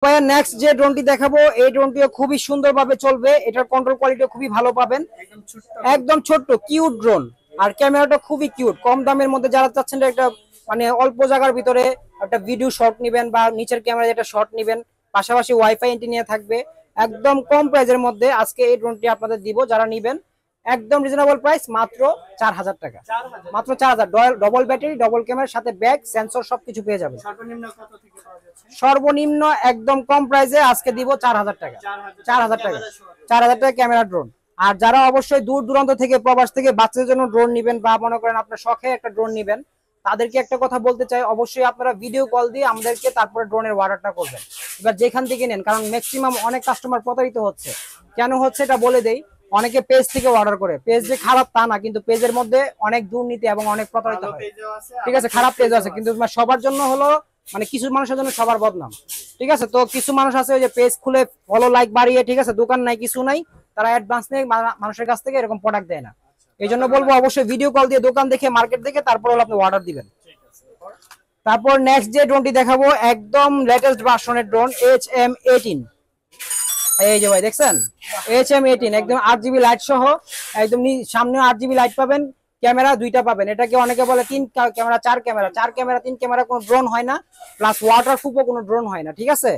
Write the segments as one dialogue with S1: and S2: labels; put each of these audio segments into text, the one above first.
S1: ভাইয়া নেক্সট যে ড্রোনটি দেখাবো এই ড্রোনটিও খুবই সুন্দরভাবে চলবে, এটার কন্ট্রোল কোয়ালিটিও খুবই ভালো পাবেন। একদম ছোট্ট কিউট ড্রোন, আর ক্যামেরাটা খুবই কিউট। কম দামের মধ্যে যারা চাচ্ছেন একটা মানে অল্প জায়গার ভিতরে একটা ভিডিও শট নেবেন বা নিচের ক্যামেরা যেটা শট নেবেন, পাশাপাশি ওয়াইফাই এন্টিনিয়া থাকবে, একদম কম প্রাইসের মধ্যে আজকে এই ড্রোনটি আপনাদের দিব। যারা নিবেন একদম রিজনেবল প্রাইস, মাত্র 4000 টাকা, মাত্র 4000। ডবল ব্যাটারি, ডবল ক্যামেরার সাথে ব্যাক সেন্সর সবকিছু পেয়ে যাবেন। সর্বনিম্ন একদম কম প্রাইসে আজকে দিব 4000 টাকা, 4000 টাকা, 4000 টাকা ক্যামেরা ড্রোন। আর যারা অবশ্যই দূর দূরান্ত থেকে প্রবাস থেকে বাচ্চাদের জন্য ড্রোন নিবেন বা মনে করেন আপনার শখে একটা ড্রোন নিবেন, তাদেরকে একটা কথা বলতে চাই, অবশ্যই আপনারা ভিডিও কল দিয়ে আমাদেরকে তারপরে ড্রোনের অর্ডারটা করবেন। এবার যেখান থেকে নেন, কারণ ম্যাক্সিমাম অনেক কাস্টমার প্রতারিত হচ্ছে। কেন হচ্ছে এটা বলে দেই। অনেকে পেজ থেকে অর্ডার করে, পেজ যে খারাপ তা না, কিন্তু পেজের মধ্যে অনেক দুর্নীতি এবং অনেক প্রতারিত হয়। ঠিক আছে, খারাপ পেজ আছে, কিন্তু সবার জন্য হলো মানে কিছু মানুষের জন্য সবার বদনাম। ঠিক আছে, তো কিছু মানুষ আছে ওই যে পেজ খুলে ফলো লাইক বাড়িয়ে, ঠিক আছে, দোকান নাই কিছু নাই, তারা অ্যাডভান্স নিয়ে মানুষের কাছ থেকে এরকম প্রোডাক্ট দেয় না। এই জন্য বলবো অবশ্যই ভিডিও কল দিয়ে দোকান দেখে মার্কেট দেখে তারপর হলো আপনি অর্ডার দিবেন। তারপর নেক্সট যে ড্রোনটি দেখাবো একদম লেটেস্ট ভার্সনের ড্রোন HM18। এই যে ভাই দেখছেন HM18 একদম 8GB লাইট সহ, একদম সামনে 8GB লাইট পাবেন, ক্যামেরা দুইটা পাবেন। এটাকে অনেকে বলে 3 ক্যামেরা 4 ক্যামেরা, 4 ক্যামেরা 3 ক্যামেরা কোনো ড্রোন হয় না, প্লাস ওয়াটারপ্রুফও কোনো ড্রোন হয় না। ঠিক আছে,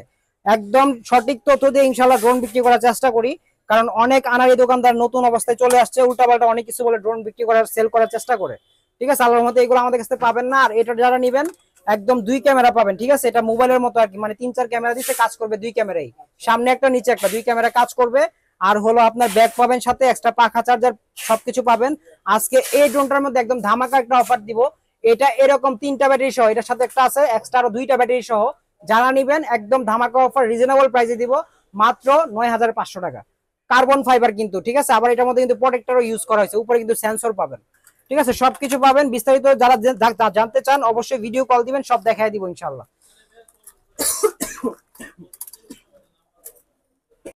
S1: একদম সঠিক তথ্য দিয়ে ইনশাআল্লাহ ড্রোন বিক্রি করার চেষ্টা করি, কারণ অনেক আনারি দোকানদার নতুন অবস্থায় চলে আসছে, উল্টাপাল্টা অনেক কিছু বলে ড্রোন বিক্রি করার সেল করার চেষ্টা করে। ঠিক আছে, আল্লাহর মতে এগুলো আমাদের কাছে পাবেন না। আর এটা যারা নেবেন একদম 2 ক্যামেরা পাবেন। ঠিক আছে, এটা মোবাইলের মতো আর কি, মানে 3-4 ক্যামেরা দিতে কাজ করবে, 2 ক্যামেরাই, সামনে একটা নিচে একটা, 2 ক্যামেরা কাজ করবে। আর হলো আপনার ব্যাগ পাবেন, সাথে এক্সট্রা পাখা চার্জার সবকিছু পাবেন। আজকে এই ড্রোনটার মধ্যে একদম ধামাকা একটা অফার দিব। এটা এরকম 3টা ব্যাটারি সহ, এটার সাথে একটা আছে এক্সট্রা আরো 2টা ব্যাটারি সহ। যারা নিবেন একদম ধামাকা অফার, রিজনেবল প্রাইসে দিব, মাত্র 9500 টাকা। কার্বন ফাইবার কিন্তু, ঠিক আছে, আবার এটার মধ্যে কিন্তু প্রোটেক্টরও ইউজ করা হয়েছে, উপরে কিন্তু সেন্সর পাবেন। ঠিক আছে, সবকিছু পাবেন। বিস্তারিত যারা জানতে চান অবশ্যই ভিডিও কল দিবেন, সব দেখাই দিব ইনশাআল্লাহ।